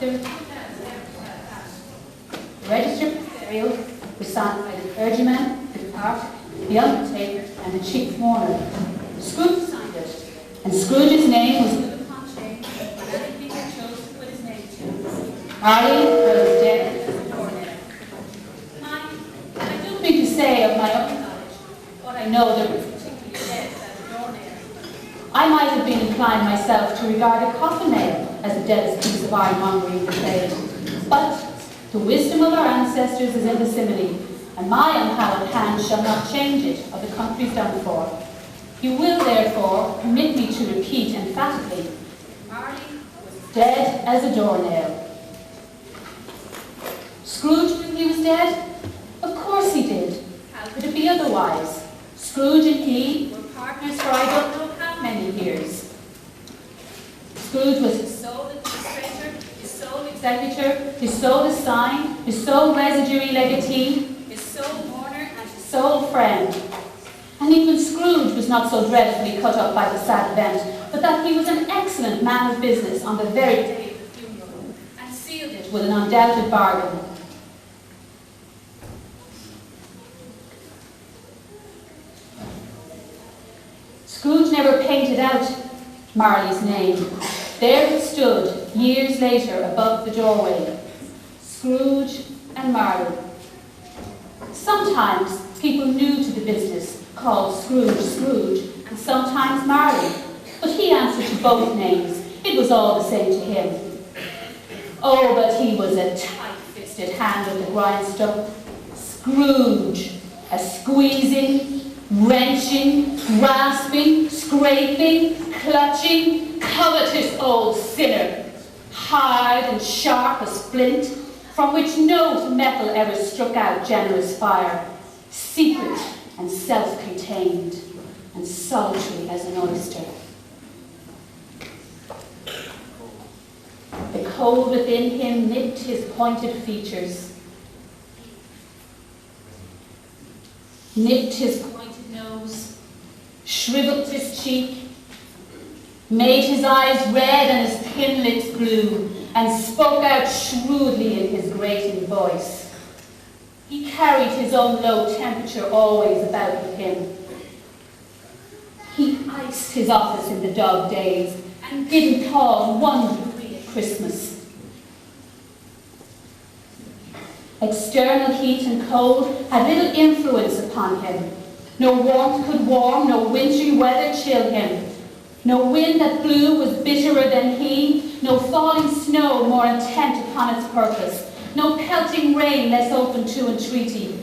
There the register for burial was signed by the clergyman, the clerk, the undertaker, and the chief mourner. Scrooge signed it, and Scrooge's name was put upon change when anything he chose to put his name to. Marley was dead as a doornail. I don't mean to say of my own knowledge what I know that was particularly dead as a doornail. I might have been inclined myself to regard a coffin nail as the deadest piece of ironmongery in the trade. But the wisdom of our ancestors is in the simile, and my unhallowed hand shall not change it of the country's done for. You will, therefore, permit me to repeat emphatically, Marley was dead as a doornail. Scrooge knew he was dead? Of course he did. How could it be otherwise? Scrooge and he were partners for I don't know how many years. Scrooge was his sole administrator, his sole executor, his sole assign, his sole residuary legatee, his sole mourner, and his sole friend. And even Scrooge was not so dreadfully cut up by the sad event, but that he was an excellent man of business on the very day of the funeral, and sealed it with an undoubted bargain. Scrooge never painted out Marley's name. There it stood, years later, above the doorway. Scrooge and Marley. Sometimes people new to the business called Scrooge Scrooge, and sometimes Marley, but he answered to both names. It was all the same to him. Oh, but he was a tight-fisted hand at the grindstone. Scrooge, a squeezing, wrenching, grasping, scraping, clutching, covetous old sinner, hard and sharp as flint, from which no metal ever struck out generous fire, secret and self-contained, and solitary as an oyster. The cold within him nipped his pointed features, nipped his pointed nose, shriveled his cheek, made his eyes red and his thin lips blue, and spoke out shrewdly in his grating voice. He carried his own low temperature always about with him. He iced his office in the dog days and didn't pause 1 degree at Christmas. External heat and cold had little influence upon him. No warmth could warm, no wintry weather chill him. No wind that blew was bitterer than he, no falling snow more intent upon its purpose, no pelting rain less open to entreaty.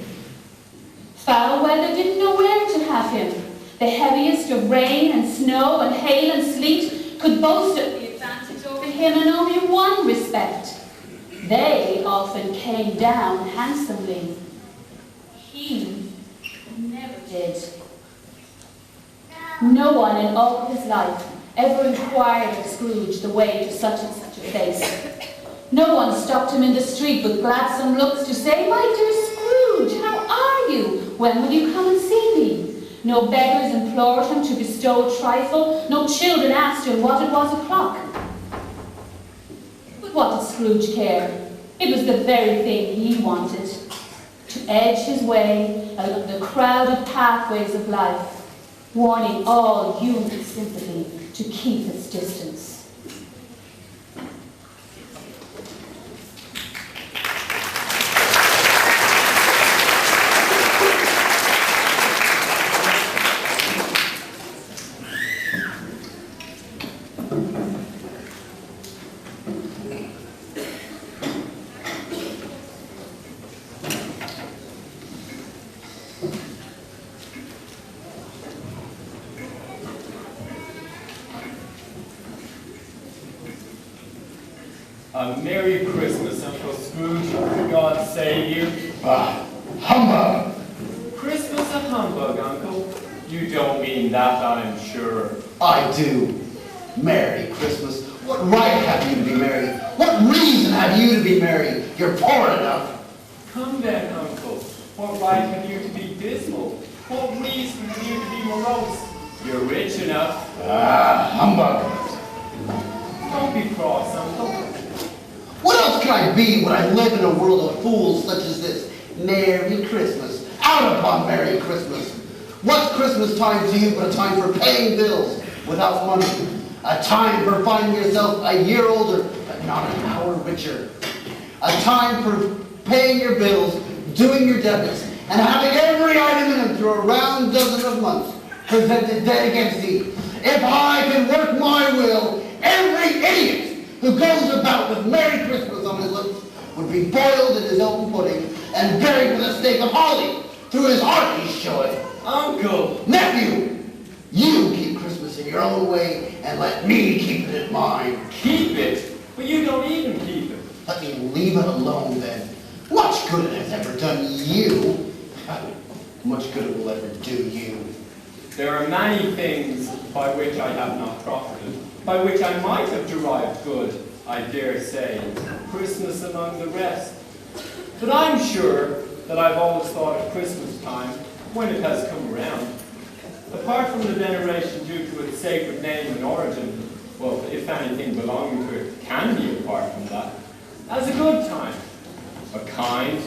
Foul weather didn't know where to have him. The heaviest of rain and snow and hail and sleet could boast of the advantage over him in only one respect. They often came down handsomely. He never did. No one in all his life ever inquired of Scrooge the way to such and such a place. No one stopped him in the street with gladsome looks to say, "My dear Scrooge, how are you? When will you come and see me?" No beggars implored him to bestow a trifle. No children asked him what it was o'clock. But what did Scrooge care? It was the very thing he wanted, to edge his way along the crowded pathways of life, warning all human sympathy to keep its distance. A Merry Christmas, Uncle Scrooge. God save you. Humbug! Christmas a humbug, Uncle. You don't mean that, I'm sure. I do. Merry Christmas. What right have you to be merry? What reason have you to be merry? You're poor enough. Come then, Uncle. What right have you to be dismal? What reason have you to be morose? You're rich enough. Humbug. Don't be cross, Uncle. What can I be when I live in a world of fools such as this? Merry Christmas. Out upon Merry Christmas. What's Christmas time to you but a time for paying bills without money? A time for finding yourself a year older but not an hour richer. A time for paying your bills, doing your debits, and having every item in them through a round dozen of months presented dead against thee. If I can work my will, every idiot who goes about with Merry Christmas on his lips would be boiled in his own pudding and buried with a stake of holly through his heart, he's showing. Uncle! Nephew, you keep Christmas in your own way and let me keep it in mine. Keep it? But you don't even keep it. Let me leave it alone then. Much good it has ever done you. Much good it will ever do you. There are many things by which I have not profited, by which I might have derived good, I dare say, Christmas among the rest. But I'm sure that I've always thought of Christmas time when it has come around. Apart from the veneration due to its sacred name and origin, well, if anything belonging to it can be apart from that, as a good time. A kind,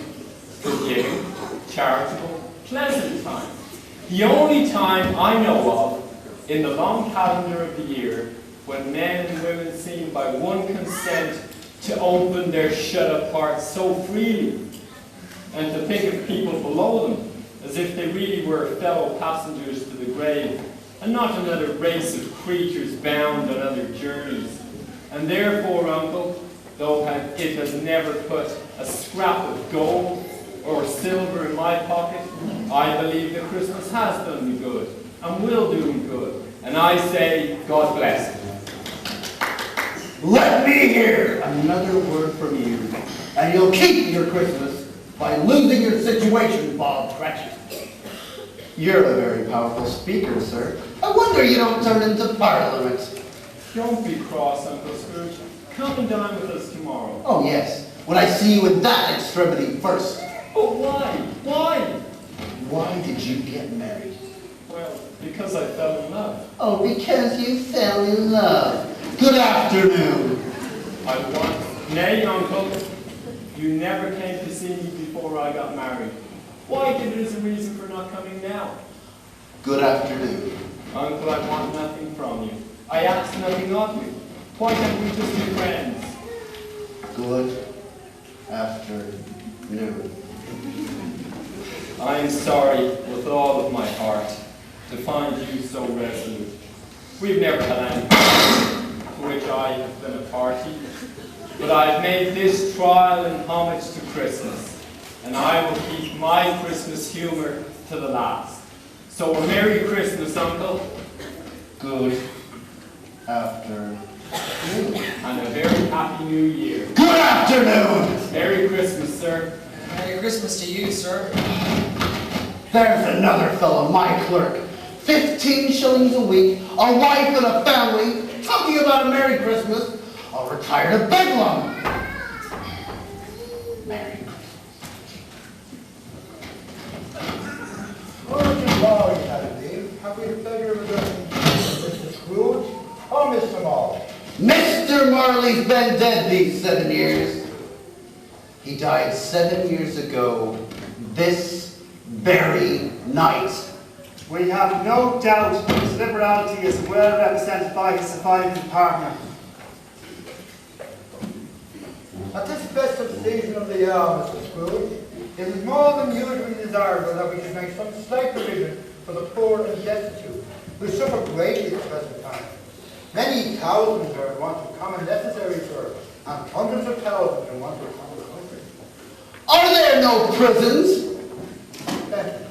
forgiving, charitable, pleasant time. The only time I know of in the long calendar of the year when men and women seem by one consent to open their shut-up hearts so freely and to think of people below them as if they really were fellow passengers to the grave and not another race of creatures bound on other journeys. And therefore, Uncle, though it has never put a scrap of gold or silver in my pocket, I believe that Christmas has done me good and will do me good. And I say, God bless it. Let me hear another word from you, and you'll keep your Christmas by losing your situation, Bob Cratchit. You're a very powerful speaker, sir. I wonder you don't turn into Parliament. Don't be cross, Uncle Scrooge. Come and dine with us tomorrow. Oh, yes, when I see you in that extremity first. But why? Why? Why did you get married? Well, because I fell in love. Oh, because you fell in love. Good afternoon. I once. Nay, Uncle, you never came to see me before I got married. Why give it as a reason for not coming now? Good afternoon. Uncle, I want nothing from you. I ask nothing of you. Why can't we just be friends? Good afternoon. I am sorry with all of my heart to find you so resolute. We've never had any to which I have been a party, but I have made this trial in homage to Christmas, and I will keep my Christmas humor to the last. So a Merry Christmas, Uncle. Good afternoon. And a very happy New Year. Good afternoon! Merry Christmas, sir. Merry Christmas to you, sir. There's another fellow, my clerk. 15 shillings a week, a wife and a family, talking about a Merry Christmas. I'll retire to Bedlam. Merry Christmas. Good morning, Halloween. Have we the pleasure of addressing Mr. Scrooge or Mr. Marley? Mr. Marley's been dead these 7 years. He died 7 years ago, this very night. We have no doubt that his liberality is well represented by his surviving partner. At this festive season of the year, Mr. Scrooge, it is more than usually desirable that we should make some slight provision for the poor and destitute, who suffer greatly at the present time. Many thousands are in want of common necessaries, sir, and hundreds of thousands in want of common comfort. Are there no prisons? Thank you.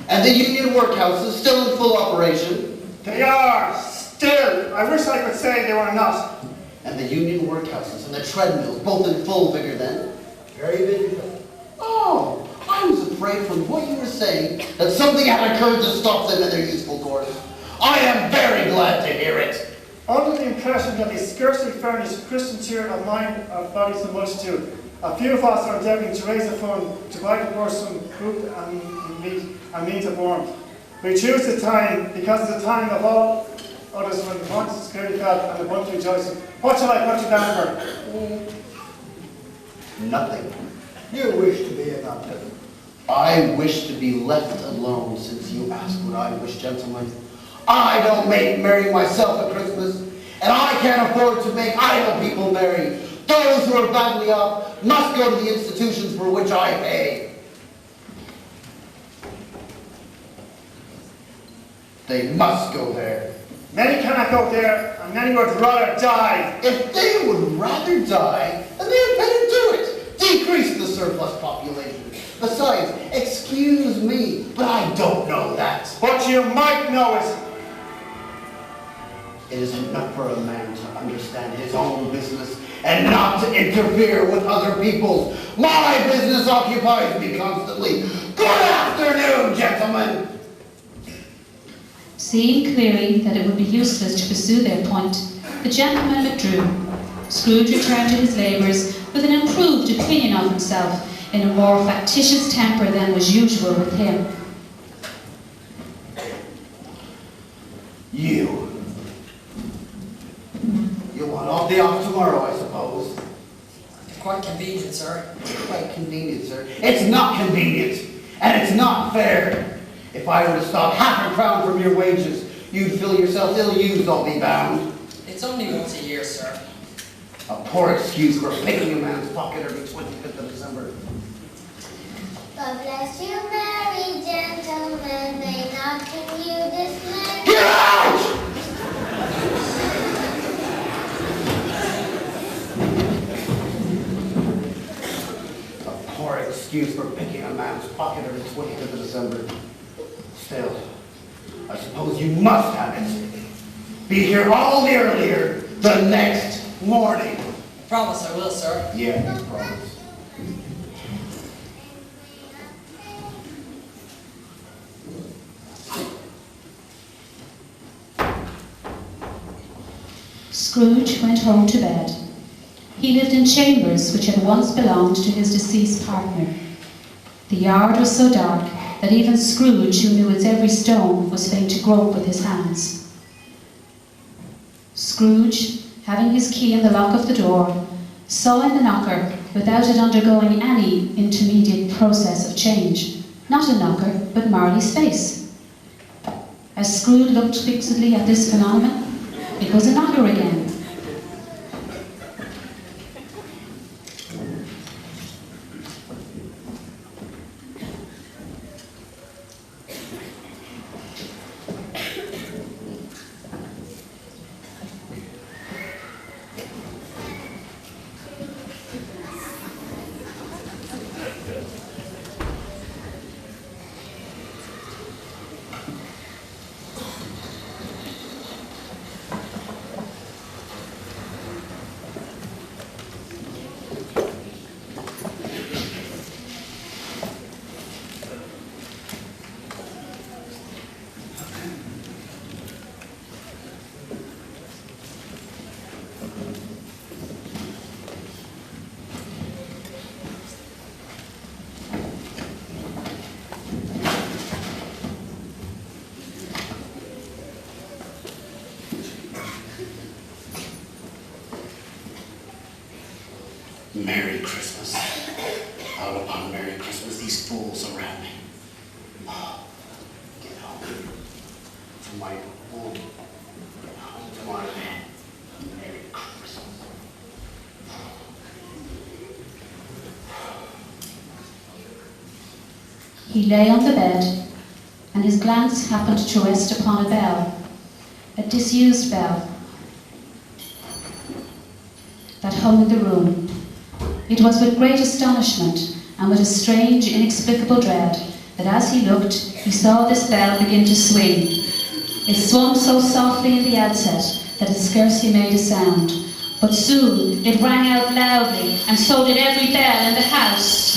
And the union workhouses still in full operation? They are still. I wish I could say they were not. And the union workhouses and the treadmills both in full vigor then? Very busy, sir. Oh, I was afraid from what you were saying that something had occurred to stop them in their useful course. I am very glad to hear it. Under the impression that they scarcely furnish Christian cheer of mind or body to the multitude, a few of us are endeavouring to raise a fund to buy the poor some food and means of warmth. We choose the time because it's a time of all others when the conscience is clearly felt and the bunch rejoicing. What shall I put you down for? Nothing. You wish to be in that prison. I wish to be left alone since you ask what I wish, gentlemen. I don't make merry myself at Christmas, and I can't afford to make idle people merry. Those who are badly off must go to the institutions for which I pay. They must go there. Many cannot go there, and many would rather die. If they would rather die, then they had better do it. Decrease the surplus population. Besides, excuse me, but I don't know that. But you might know it. It is enough for a man to understand his own business and not to interfere with other people's. My business occupies me constantly. Good afternoon, gentlemen. Seeing clearly that it would be useless to pursue their point, the gentleman withdrew. Scrooge returned to his labours with an improved opinion of himself, in a more factitious temper than was usual with him. You want all day off tomorrow, I suppose. Quite convenient, sir. Quite convenient, sir. It's not convenient, and it's not fair. If I were to stop half a crown from your wages, you'd feel yourself ill-used, I'll be bound. It's only once a year, sir. A poor excuse for picking a man's pocket every 25th of December. God bless you, merry gentlemen, may not give you dismay. Get out! A poor excuse for picking a man's pocket every 25th of December. Still, I suppose you must have it. Be here all the earlier the next morning. I promise I will, sir. Yeah, you promise. Scrooge went home to bed. He lived in chambers which had once belonged to his deceased partner. The yard was so dark that even Scrooge, who knew its every stone, was fain to grope with his hands. Scrooge, having his key in the lock of the door, saw in the knocker, without it undergoing any intermediate process of change, not a knocker, but Marley's face. As Scrooge looked fixedly at this phenomenon, it was a knocker again. Merry Christmas. Out upon Merry Christmas, these fools around me. Oh, get home to my home. Get home to my man. Merry Christmas. He lay on the bed, and his glance happened to rest upon a bell, a disused bell, that hung in the room. It was with great astonishment and with a strange, inexplicable dread that as he looked, he saw this bell begin to swing. It swung so softly in the outset that it scarcely made a sound, but soon it rang out loudly, and so did every bell in the house.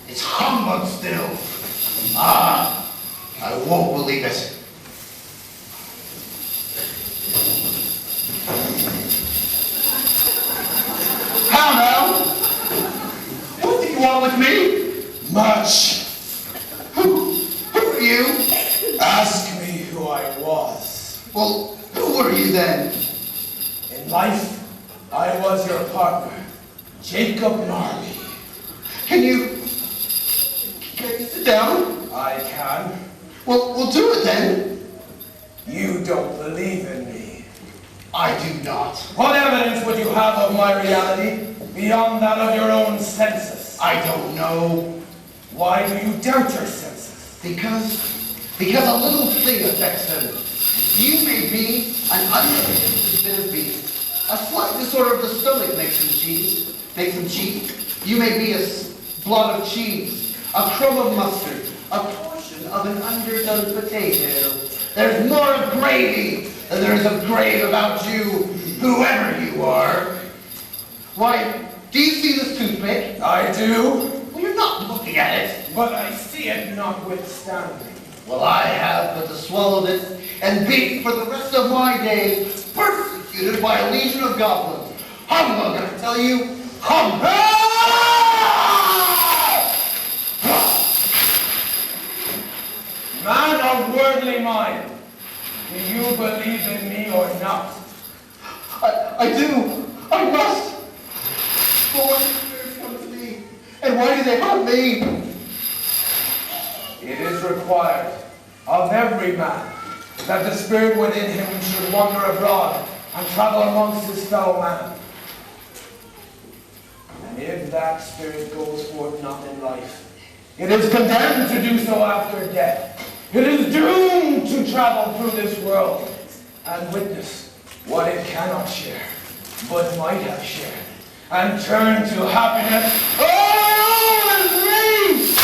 It's humbug still. Ah, I won't believe it. How now? What do you want with me? Much. Who are you? Ask me who I was. Well, who were you then? In life, I was your partner, Jacob Marley. Can you sit down? I can. Well, we'll do it then. You don't believe in me. I do not. What evidence would you have of my reality beyond that of your own senses? I don't know. Why do you doubt your senses? Because a little thing affects them. You may be an undigested bit of beef. A slight disorder of the stomach makes them cheat. You may be a blot of cheese, a crumb of mustard, a portion of an underdone potato. There's more of gravy than there is of grave about you, whoever you are. Why, do you see this toothpick? I do, Well, you're not looking at it. but I see it notwithstanding. Well, I have but to swallow this and be for the rest of my days persecuted by a legion of goblins. Humbug, I tell you, humbug! Man of worldly mind, do you believe in me or not? I do. I must. But why do spirits come to me? And why do they hunt me? It is required of every man that the spirit within him should wander abroad and travel amongst his fellow man. And if that spirit goes forth not in life, it is condemned to do so after death. It is doomed to travel through this world and witness what it cannot share, but might have shared, and turn to happiness all in me!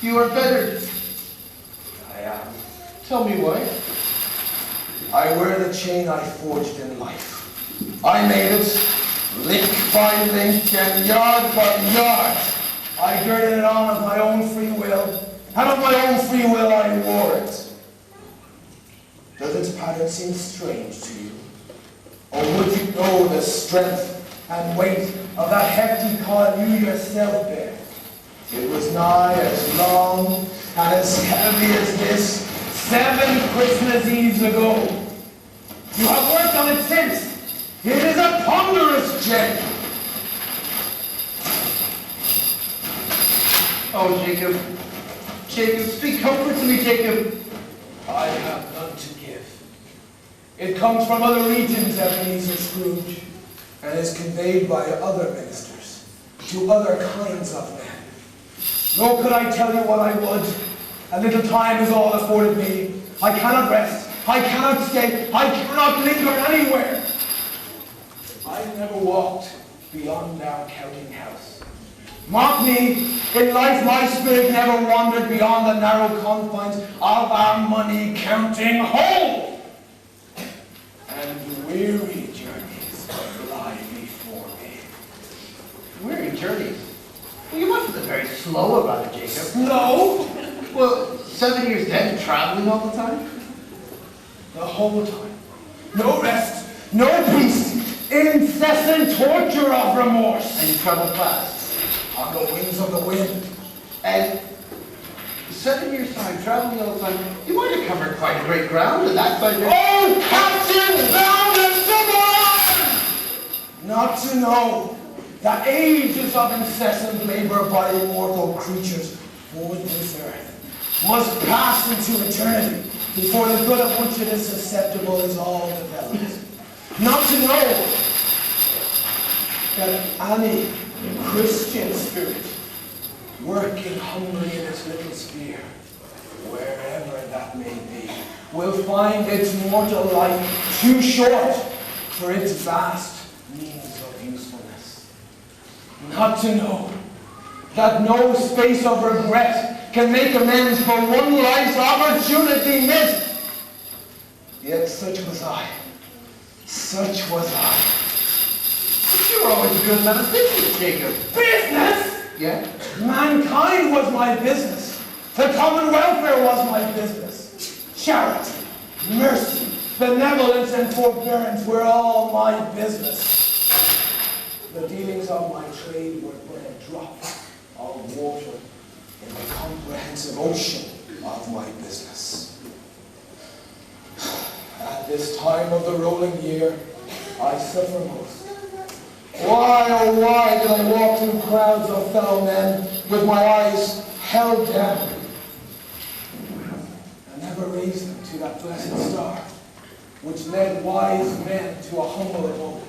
You are better. I am. Tell me why. I wear the chain I forged in life. I made it, link by link and yard by yard. I girded it on of my own free will, and of my own free will I wore it. Does its pattern seem strange to you? Or would you know the strength and weight of that hefty coil you yourself bear? It was nigh as long and as heavy as this 7 Christmas Eves ago. You have worked on it since. It is a ponderous gem. Oh, Jacob. Jacob, speak comfort to me, Jacob. I have none to give. It comes from other regions, Ebenezer Scrooge, and is conveyed by other ministers to other kinds of men. Nor could I tell you what I would. A little time is all afforded me. I cannot rest. I cannot stay. I cannot linger anywhere. I never walked beyond our counting house. Mark me, in life my spirit never wandered beyond the narrow confines of our money-counting hole. And weary journeys lie before me. Weary journeys. Well, you must have been very slow about it, Jacob. Slow? Well, 7 years dead, traveling all the time? The whole time. No rest, no peace, incessant torture of remorse. And you travel fast. On the wings of the wind. And 7 years' time, traveling all the time, you might have covered quite a great ground, and that's by your... Oh, Captain Bound and Sublime! Not to know that ages of incessant labor by immortal creatures for this earth must pass into eternity before the good of which it is susceptible is all developed. Not to know that any Christian spirit working humbly in its little sphere, wherever that may be, will find its mortal life too short for its vast means of usefulness. Not to know that no space of regret can make amends for one life's opportunity missed. Yet such was I. Such was I. But you were always a good man of business, Jacob. Business? Yeah? Mankind was my business. The common welfare was my business. Charity, mercy, benevolence, and forbearance were all my business. The dealings of my trade were but a drop of water in the comprehensive ocean of my business. At this time of the rolling year, I suffer most. Why, oh why, did I walk through crowds of fellow men with my eyes held down? I never raised them to that blessed star, which led wise men to a humble abode.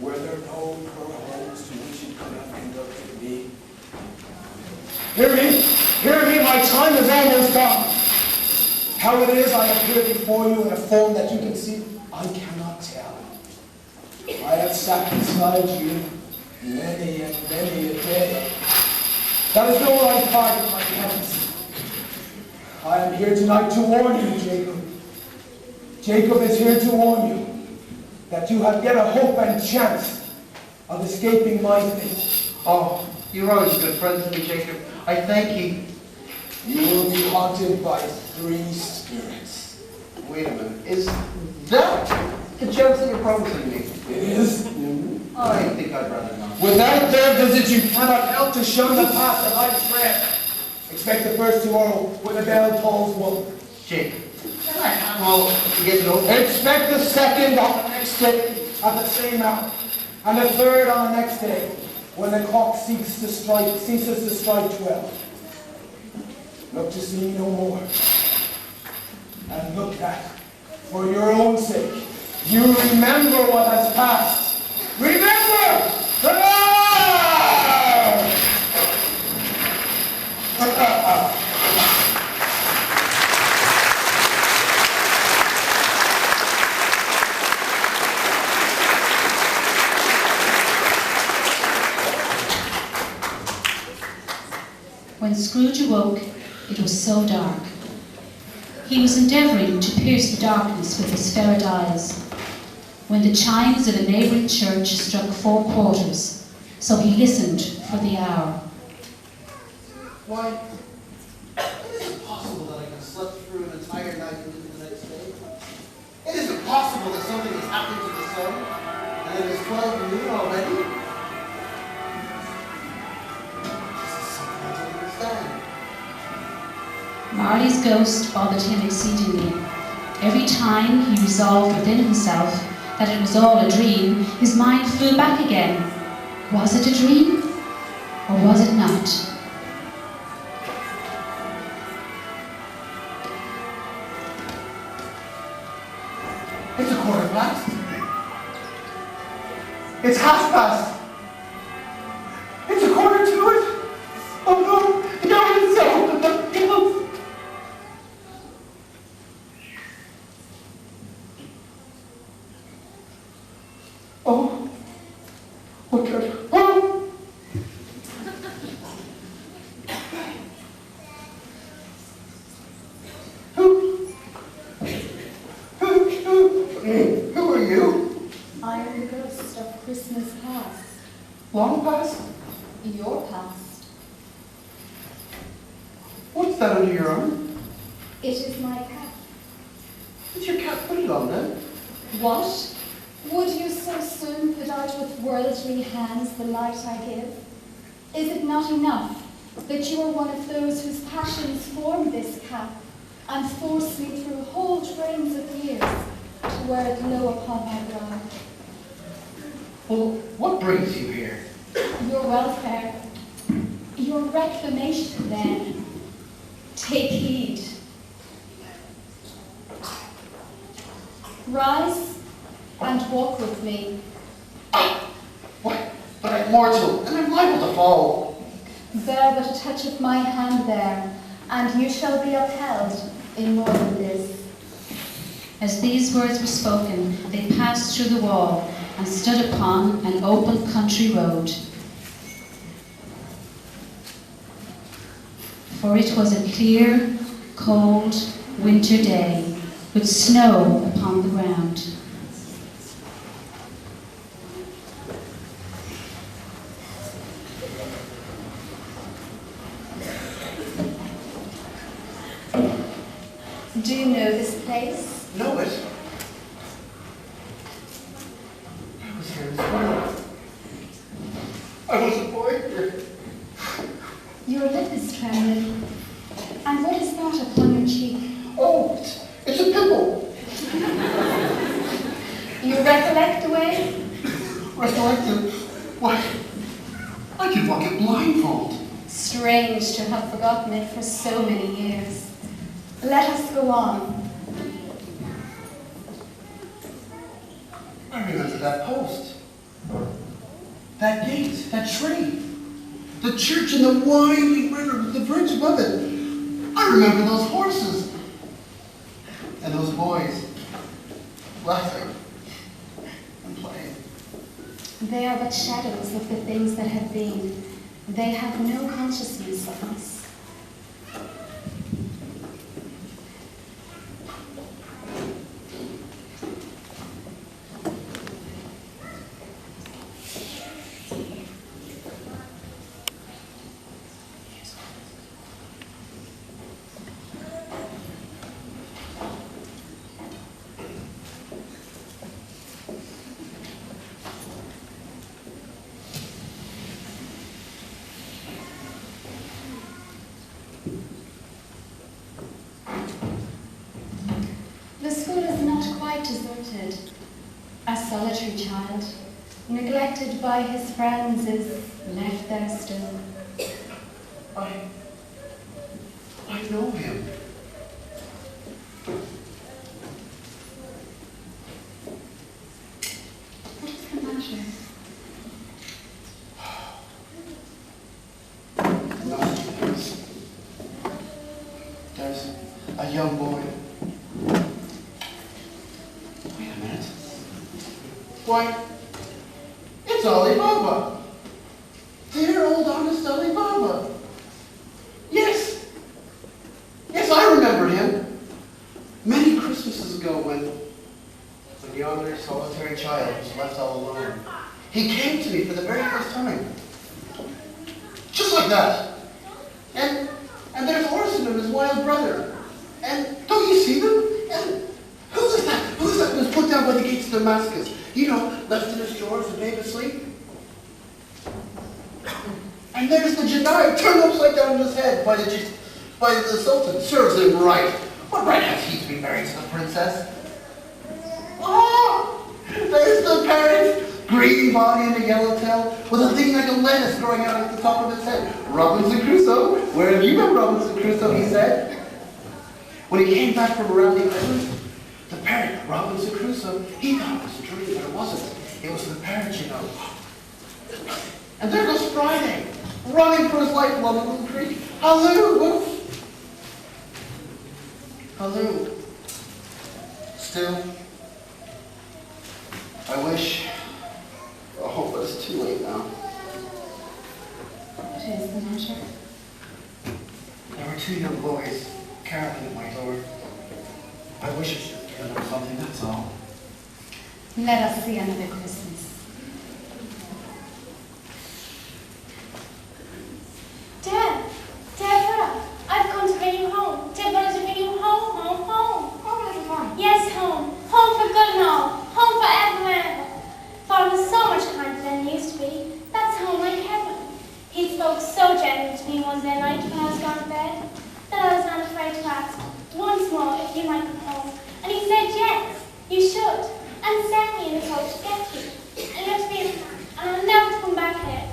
Were there no poor homes to which it could have conducted me? Hear me, my time is almost gone. How it is I appear before you in a form that you can see, I cannot tell. I have sat beside you many and many a day. That is no right part of my penance. I am here tonight to warn you, Jacob. Jacob is here to warn you that you have yet a hope and chance of escaping my fate. Oh, you're always a good friend to me, Jacob. I thank you. You will be haunted by 3 spirits. Wait a minute. Is that the chance that you're promising me? It is. I think I'd rather not. Without their visit, you cannot help to shun the path that I tread. Expect the first tomorrow when the bell tolls 1. Jacob. Well, you get it over. Expect the second on the next day at the same hour, and the third on the next day when the clock ceases to strike 12. Look to see me no more, and look that, for your own sake, you remember what has passed. Remember! When Scrooge awoke, it was so dark. He was endeavouring to pierce the darkness with his ferret eyes, when the chimes of a neighbouring church struck 4 quarters, so he listened for the hour. Why, it isn't possible that I can slip through an entire night and into the next day. It isn't possible that something has happened to the sun, and it is 12 noon already. This is something I don't understand. Marley's ghost bothered him exceedingly. Every time he resolved within himself that it was all a dream, his mind flew back again. Was it a dream, or was it not? It's 1:15. It's 1/2. It's 1:45. Oh no, you're so opened the pillows. Oh, what good? Oh! Who are you? I am the ghost of Christmas past, Long past? your past. What's that under your arm? It is my cap. It's your cap. Put it on then. What? Would you so soon put out with worldly hands the light I give? Is it not enough that you are one of those whose passions form this cap and force me through whole trains of years to wear it low upon my brow? Well, what brings you here? Your welfare, your reclamation then. Take heed. Rise and walk with me. What? But I'm mortal, and I'm liable to fall. Bear but a touch of my hand there, and you shall be upheld in more than this. As these words were spoken, they passed through the wall and stood upon an open country road. For it was a clear, cold winter day with snow upon the ground. place? Know it? I was here as well. I was a boy here. Your lip is trembling. And what is that upon your cheek? Oh, it's a pimple. You recollect the way? Recollected? Why, I could walk it blindfold. Strange to have forgotten it for so many years. Let us go on. I remember that post. That gate, that tree. The church and the winding river with the bridge above it. I remember those horses. And those boys laughing and playing. They are but shadows of the things that have been. They have no consciousness of us. The school is not quite deserted. A solitary child, neglected by his friends, is left there still. I know him. What is the matter? No, there's a young boy. Wait a minute. Why, it's Alibaba. Dear old honest Alibaba. Yes. Yes, I remember him. Many Christmases ago when yonder solitary child was left all alone, he came to me for the very first time. Just like that. And there's Orson and his wild brother. And don't you see them? And who's that? Who's that who was put down by the gates of Damascus? You know, left in his drawers and made asleep. And there's the Jedi turned upside down on his head by the Sultan. Serves him right. What right has he to be married to the princess? Oh! There's the parrot, green body and a yellow tail, with a thing like a lettuce growing out at the top of his head. Robinson Crusoe, where have you been, Robinson Crusoe, he said. When he came back from around the island, the parrot, Robinson Crusoe, he thought it was a dream, but it wasn't. It was the parrot, you know. And there goes Friday, running for his life along the little creek. Halloo! Halloo. Still, I wish, oh, but it's too late now. What is the matter? There were two young boys caroling at my door. I wish I should have given them something, that's all. Let us see another Christmas. Dad, Deborah, I've come to bring you home. Deborah, to bring you home, home, home. Oh, little one. Yes, home. Home for good and all. Home forever and ever. Father was so much kinder than he used to be. That's home like heaven. He spoke so gently to me one day night when I was gone to bed that I was not afraid to ask once more if you might come home. And he said yes, you should. And sent me in his hope to get you. And you have to be a man. And I'll never come back here.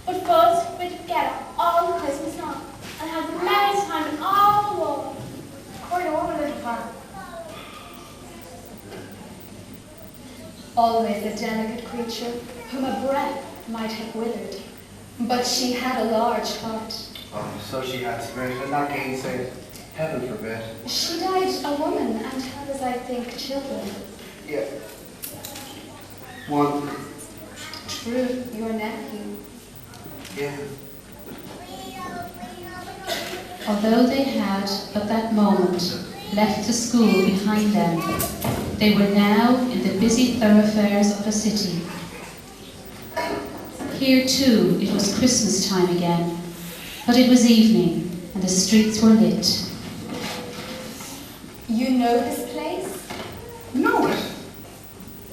But both we're together all Christmas long. And have the merriest time in all the world. Quite a woman, little one. Always a delicate creature, whom a breath might have withered. But she had a large heart. Oh, so she had spirit, and not gainsay. Heaven forbid. She died a woman and had, as I think, children. Yeah. One. True, your nephew. Yeah. Although they had, at that moment, left the school behind them, they were now in the busy thoroughfares of a city. Here too it was Christmas time again, but it was evening and the streets were lit. You know this place? Know it?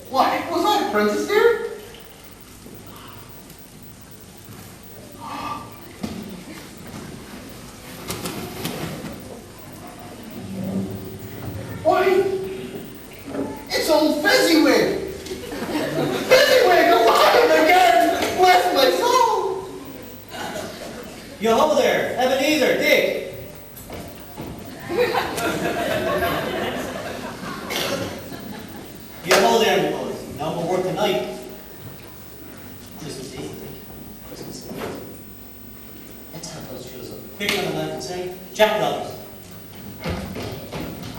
Why, was I a princess, dear? Why, it's old Fezziwig! Fezziwig alive again! Bless my soul! Yo-ho there, Ebenezer, Dick. Yo-ho there, boys. No more work tonight. Christmas Eve, Dick. Christmas Eve. Let's have those shoes up. Quick on the lamp and say, Jack Brothers.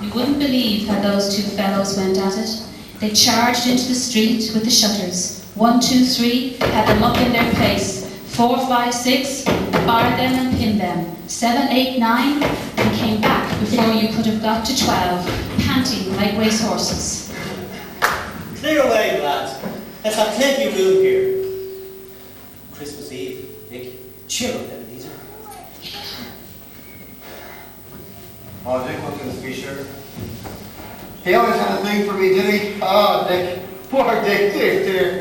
You wouldn't believe how those two fellows went at it. They charged into the street with the shutters. 1, 2, 3, had them up in their place. 4, 5, 6, barred them and pinned them. 7, 8, 9, and came back before you could have got to 12, panting like racehorses. Clear away, lads. Let's have plenty of room here. Christmas Eve, Dick. Cheer up, Ebenezer. Oh, Dick wasn't to be sure. He always had a thing for me, did he? Oh, Dick. Poor Dick, dear, dear.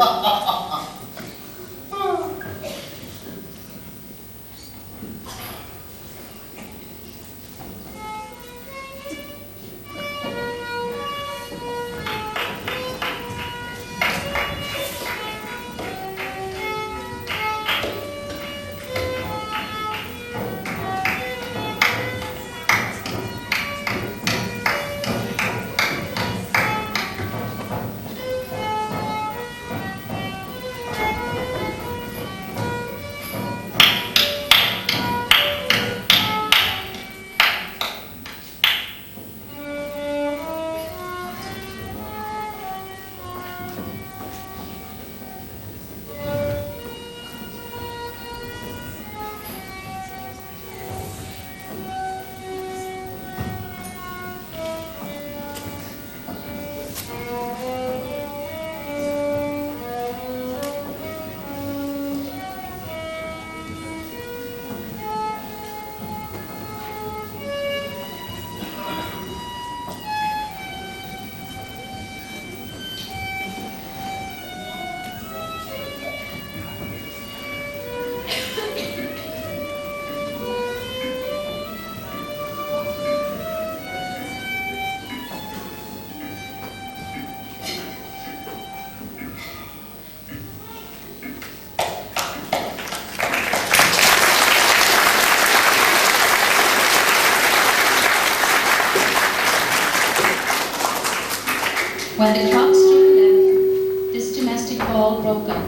When the clock struck 11, this domestic ball broke up.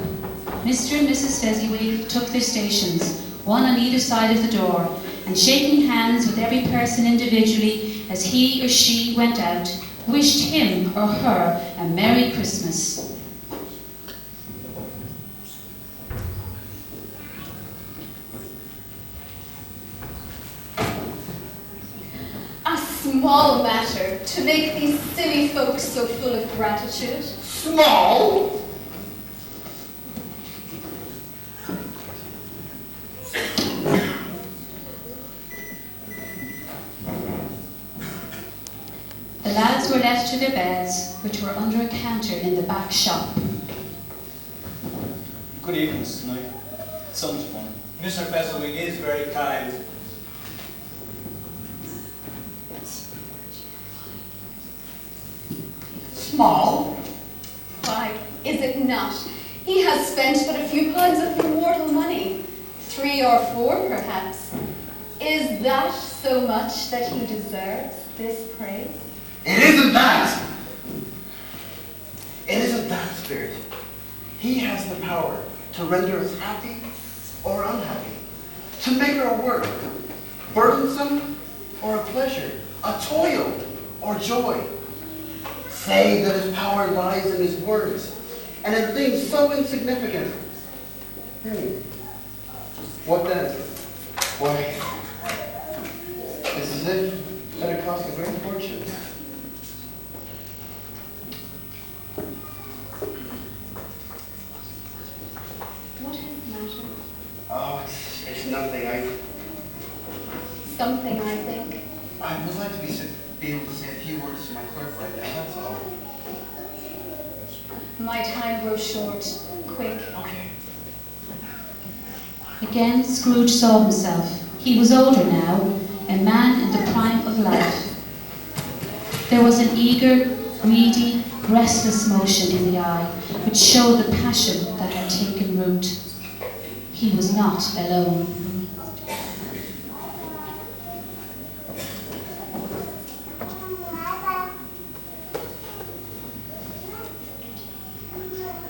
Mr. and Mrs. Fezziwig took their stations, one on either side of the door, and shaking hands with every person individually as he or she went out, wished him or her a Merry Christmas. A small matter to make these silly folks so full of gratitude. Small? The lads were left to their beds, which were under a counter in the back shop. Good evening, Snowy. So much fun. Mr. Fezziwig is very kind. Small? Why, is it not? He has spent but a few pounds of your mortal money. 3 or 4, perhaps. Is that so much that he deserves this praise? It isn't that! It isn't that, Spirit. He has the power to render us happy or unhappy, to make our work burdensome or a pleasure, a toil or joy. Say that his power lies in his words, and in things so insignificant. What then? Why, it's as if that it cost a great fortune. What is the matter? Oh, it's nothing. Something, I think. I would like to be able to say a few words to my clerk right now, that's all. My time grows short. Quick. Again, Scrooge saw himself. He was older now, a man in the prime of life. There was an eager, greedy, restless motion in the eye, which showed the passion that had taken root. He was not alone.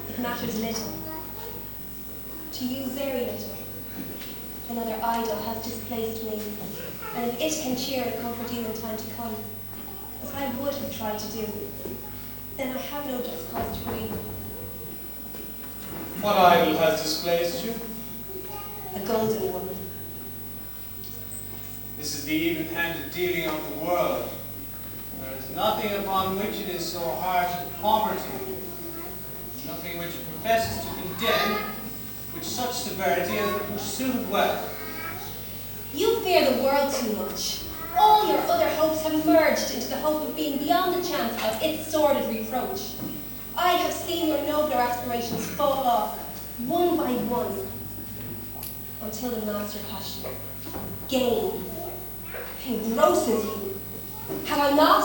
It matters little. To you, very little. Another idol has displaced me, and if it can cheer and comfort you in time to come, as I would have tried to do, then I have no just cause to grieve. What idol has displaced you? A golden woman. This is the even-handed dealing of the world. There is nothing upon which it is so harsh as poverty, nothing which it professes to condemn with such severity as the pursuit of wealth. You fear the world too much. All your other hopes have merged into the hope of being beyond the chance of its sordid reproach. I have seen your nobler aspirations fall off, one by one, until the master passion, gain, engrosses you. Have I not?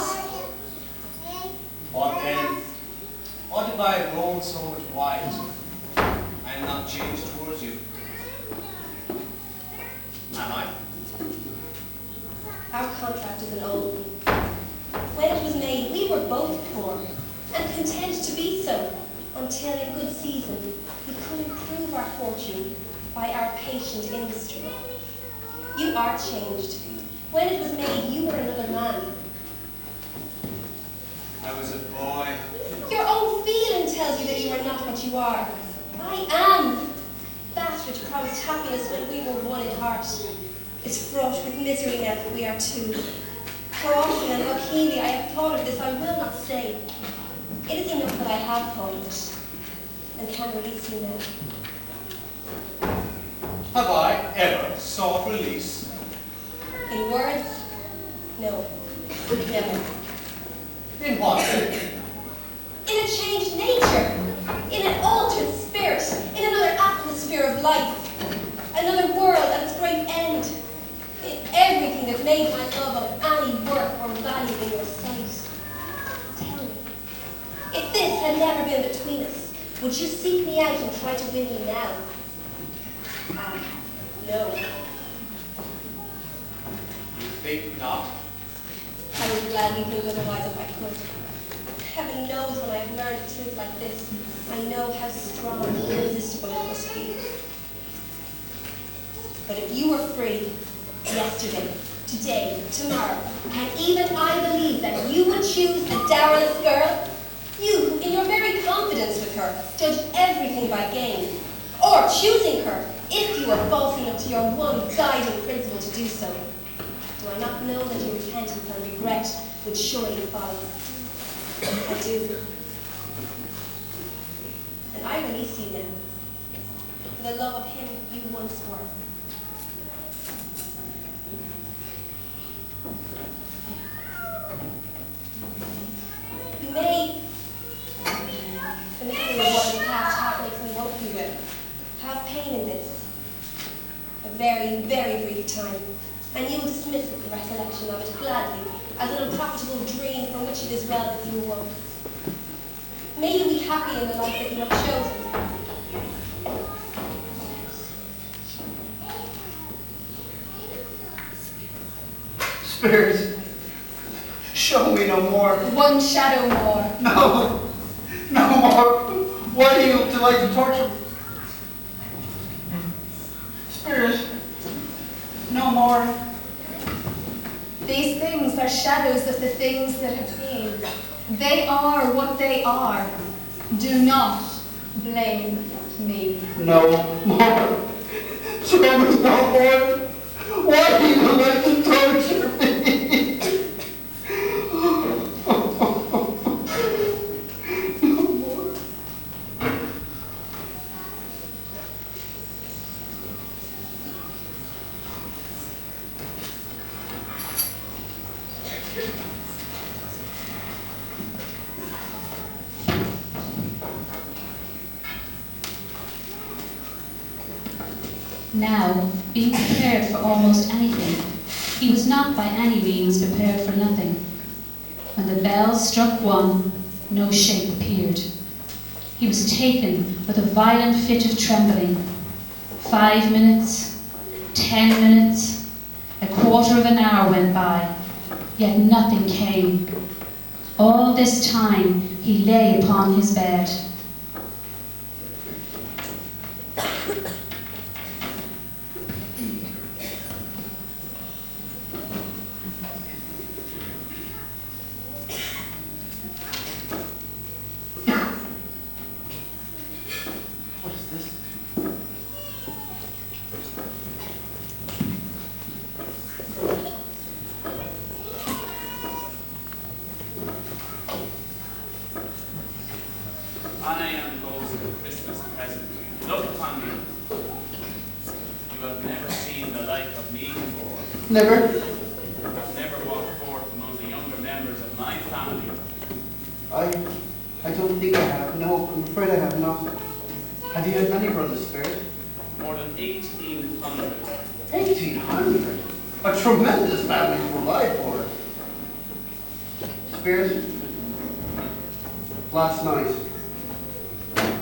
What then? What if I have grown so much wise? I am not changed towards you. Am I? Our contract is an old one. When it was made, we were both poor, and content to be so, until in good season we could improve our fortune by our patient industry. You are changed. When it was made, you were another man. I was a boy. Your own feeling tells you that you are not what you are. I am. That which promised happiness when we were one in heart is fraught with misery now that we are two. How often and how keenly I have thought of this, I will not say. It is enough that I have thought of it, and can release you now. Have I ever sought release? In words? No. Never. In what way? In a changed nature, in an altered spirit, in another atmosphere of life, another world at its great end, in everything that made my love of any worth or value in your sight. Tell me, if this had never been between us, would you seek me out and try to win me now? Ah, no. You think not? I would gladly do otherwise if I could. Heaven knows when I have learned a truth like this, I know how strong and irresistible it must be. But if you were free, yesterday, today, tomorrow, and even I believe that you would choose a dowerless girl, you who in your very confidence with her judge everything by gain, or choosing her if you were false enough to your one guiding principle to do so, do I not know that your repentance and regret would surely follow? I do. And I release you now, for the love of him you once were. You may, the memory of what in the past half makes me hope you will, have pain in this, a very, very brief time, and you will dismiss the recollection of it gladly as an unprofitable dream from which it is well that you awoke. May you be happy in the life that you have chosen. Spirit, show me no more. One shadow more. No, no more. Why do you delight to torture me? Spirit, no more. These things are shadows of the things that have been. They are what they are. Do not blame me. No more. Show me no more. Why do you like to torture me? No more. Now, being prepared for almost anything, he was not by any means prepared for nothing. When the bells struck 1, no shape appeared. He was taken with a violent fit of trembling. 5 minutes, 10 minutes, a quarter of an hour went by, yet nothing came. All this time he lay upon his bed. I am the ghost of Christmas present. Look upon me. You have never seen the like of me before. Never? I've never walked forth among the younger members of my family. I don't think I have. No, I'm afraid I have not. Have you had many brothers, Spirit? More than 1,800. 1,800? A tremendous family to provide for. Spirit, last night,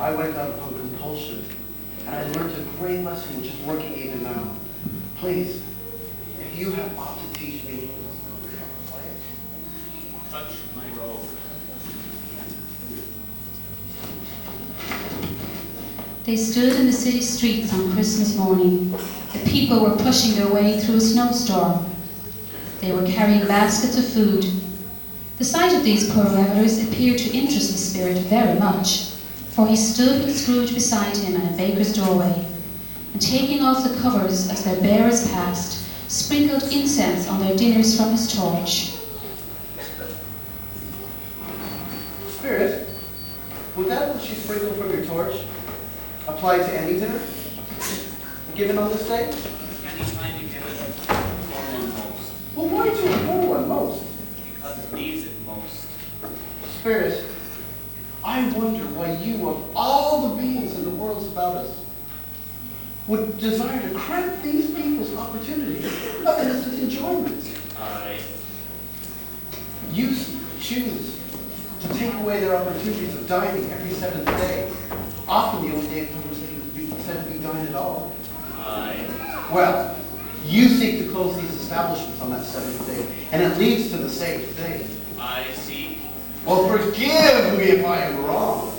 I went out on compulsion, and I learned a great lesson which is working even now. Please, if you have aught to teach me, Touch my robe. They stood in the city streets on Christmas morning. The people were pushing their way through a snowstorm. They were carrying baskets of food. The sight of these poor revelers appeared to interest the Spirit very much, for he stood with Scrooge beside him at a baker's doorway, and taking off the covers as their bearers passed, sprinkled incense on their dinners from his torch. Spirit, would that which you sprinkled from your torch apply to any dinner given on this day? Any time you give it, for one most. Well, why to a poor one most? Because it needs it most. Spirit, I wonder why you, of all the beings in the world about us, would desire to cramp these people's opportunity of innocent enjoyment. You choose to take away their opportunities of dining every 7th day, often the only day of which they can be said to be dine at all. Well, you seek to close these establishments on that 7th day, and it leads to the same thing. I seek. Well, forgive me if I am wrong,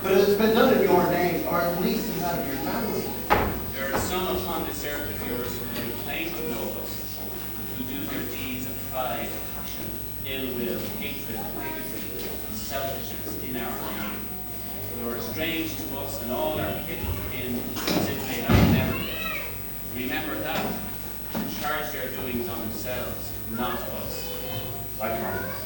but it has been done in your name, or at least in that of your family. There are some upon this earth of yours who may claim to know us, who do their deeds of pride, passion, ill will, hatred, bigotry, and selfishness in our name, who are strange to us and all our pity in as if they have never been. Remember that, and charge their doings on themselves, not us. I promise.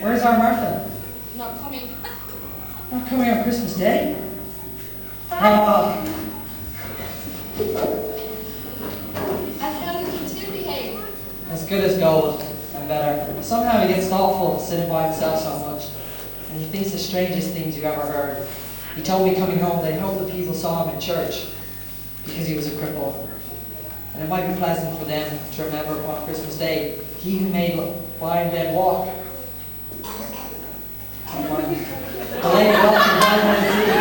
Where's our Martha? Not coming. Not coming on Christmas Day? And how did he too behave? As good as gold, and better. Somehow he gets thoughtful sitting by himself so much, and he thinks the strangest things you ever heard. He told me coming home that he hoped that people saw him in church, because he was a cripple. And it might be pleasant for them to remember upon Christmas Day, he who made blind men walk. The lady walking blind men see.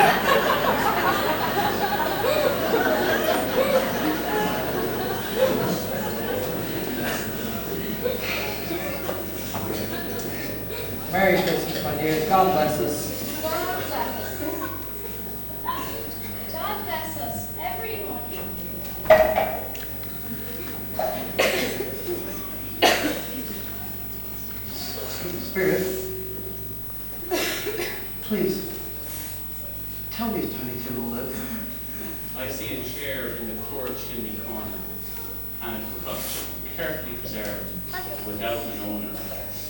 Merry Christmas, my dears. God bless us. God bless us. God bless us, everyone. Spirit, please, tell me if Tiny Tim will live. I see a chair in the poor chimney corner, and a crutch carefully preserved, without an owner.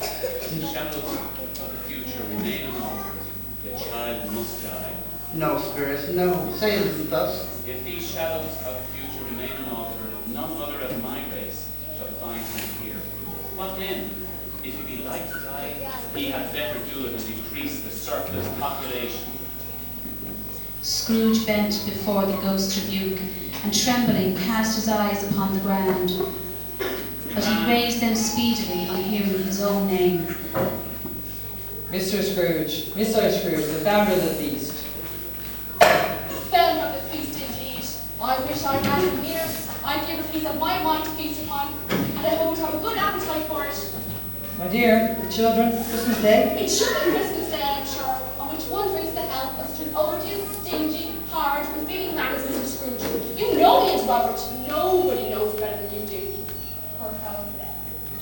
The shadows of the future remain unaltered. The child must die. No, Spirit, no. Say it isn't thus. If these shadows of the future remain unaltered, none other of my race shall find him here. What then? If he be like to die, he had better do it and decrease the surplus population. Scrooge bent before the ghost's rebuke, and trembling cast his eyes upon the ground. But he raised them speedily on hearing his own name. Mr. Scrooge, the founder of the feast. Founder of the feast indeed. I wish I had him here. I'd give a piece of my mind to feast upon, and I hope to have a good appetite for it. My dear, the children, Christmas Day? It should be Christmas Day, I'm sure, on which one drinks the health of such an odious, stingy, hard, unfeeling man as Mr. Scrooge. You know me as Robert. Nobody knows better than you do. Poor fellow.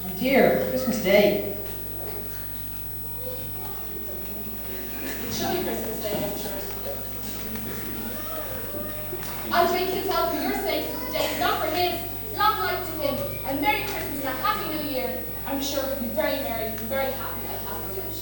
My dear, Christmas Day. It should be Christmas Day, I'm sure. I drink his health for your sake today, not for his. Long life to him, and Merry Christmas and a Happy New Year. I'm sure he'll be very merry and very happy, I have no doubt.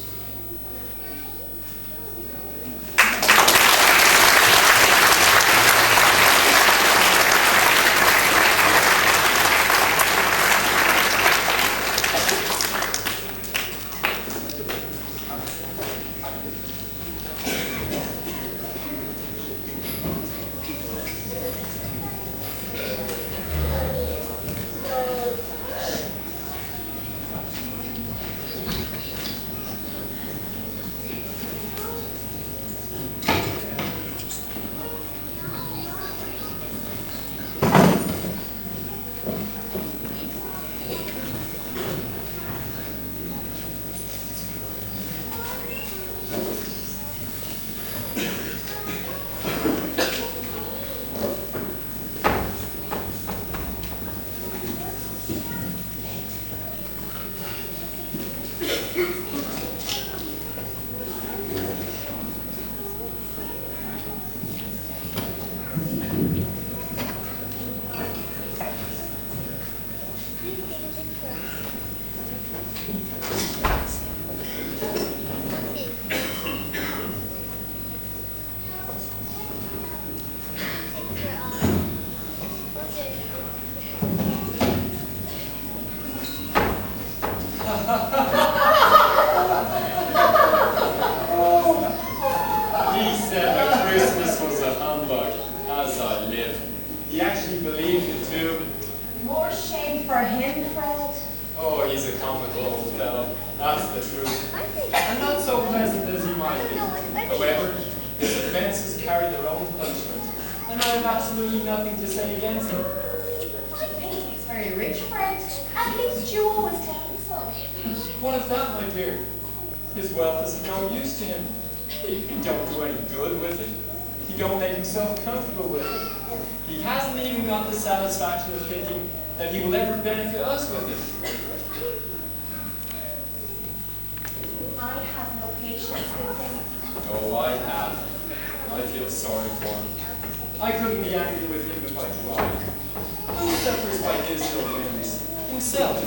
Himself,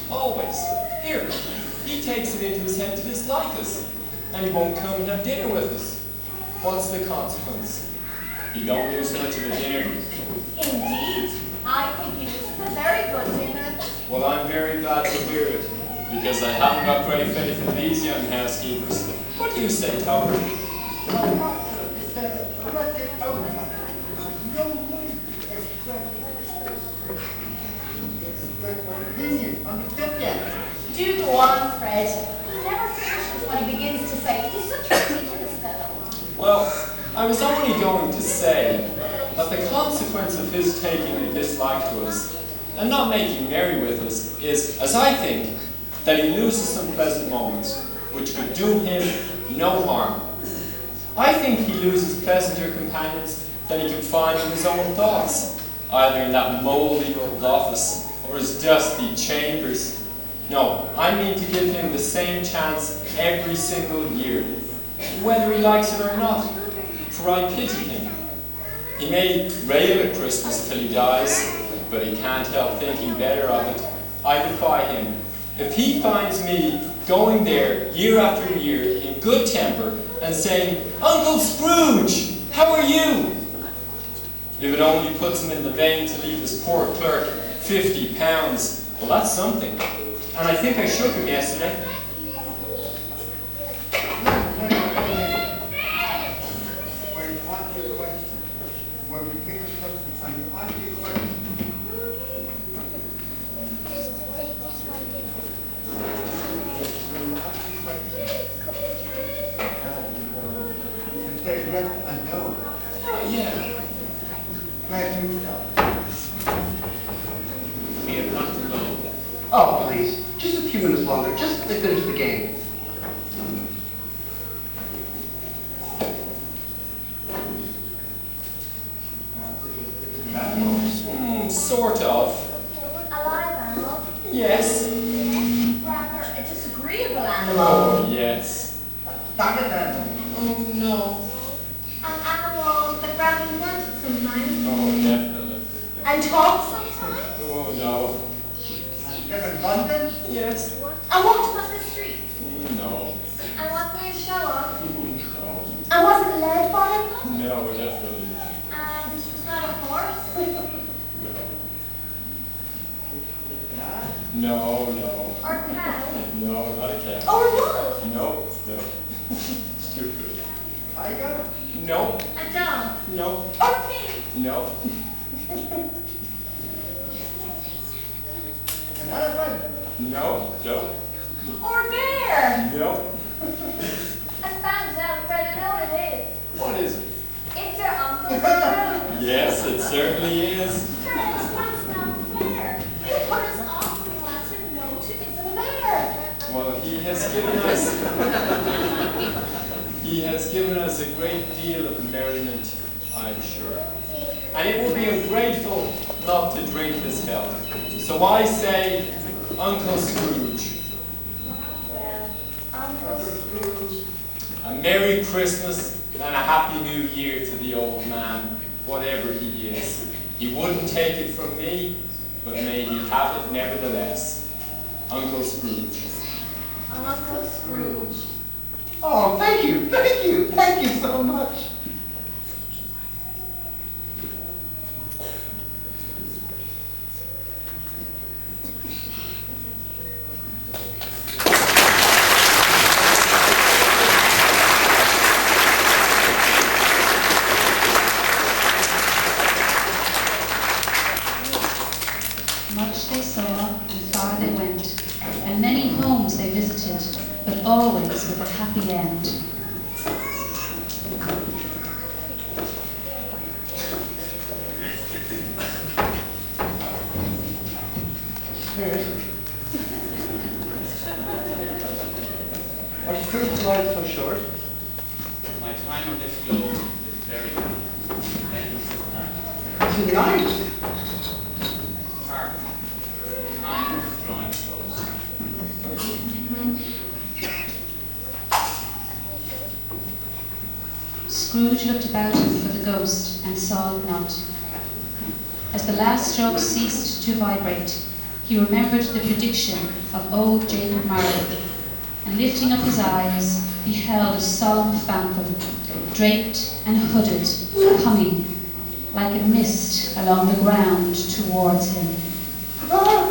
always, here, he takes it into his head to dislike us, and he won't come and have dinner with us. What's the consequence? You don't lose much of a dinner. Indeed, I think you lose a very good dinner. Well, I'm very glad to hear it, because I haven't got great faith in these young housekeepers. What do you say, Topper? Do go on, Fred. He never finishes when he begins to say, he's such a ridiculous fellow. Well, I was only going to say that the consequence of his taking a dislike to us and not making merry with us is, as I think, that he loses some pleasant moments which could do him no harm. I think he loses pleasanter companions than he can find in his own thoughts, either in that mouldy old office or his dusty chambers. No, I mean to give him the same chance every single year, whether he likes it or not, for I pity him. He may rail at Christmas till he dies, but he can't help thinking better of it. I defy him. If he finds me going there year after year in good temper and saying, "Uncle Scrooge, how are you?" if it only puts him in the vein to leave his poor clerk £50, well, that's something. And I think I shook him yesterday. Oh, please. Just a few minutes longer, just to finish the game. Sort of. A live animal? Yes. Rather a disagreeable animal. Oh, yes. Oh, no. An animal that grabs words sometimes. Oh, definitely. And talks sometimes. Oh, no. London? Yes. And walks up the street. No. And wasn't there a show off. No. And wasn't led by him. No, definitely. And was not a horse. No, no. Or a cow. No, not a cat. Or a wolf. No, no. Stupid. Tiger? No. A dog. No. Or a pig. No. An elephant? No. No. Or a bear. No. I found out, Fred, I know what it is. What is it? It's your Uncle Scrooge. Yes, it certainly is. Fred, that's not fair. You put us off when you answered no to isn't a bear. Well, he has given us a great deal of merriment, I'm sure. And it would be ungrateful not to drink his health. So I say, Uncle Scrooge. Well, Uncle Scrooge. A Merry Christmas and a Happy New Year to the old man, whatever he is. He wouldn't take it from me, but may he have it nevertheless. Uncle Scrooge. Uncle Scrooge. Oh, thank you so much. Much they saw, and far they went, and many homes they visited, but always with a happy end. Are Scrooge's lives so short? My time on this globe is very brief. Ends at Tonight? Hark. Time is drawing close. Scrooge looked about him for the ghost and saw it not. As the last stroke ceased to vibrate, he remembered the prediction of old Jacob Marley, and lifting up his eyes, beheld a solemn phantom, draped and hooded, coming like a mist along the ground towards him. Ah!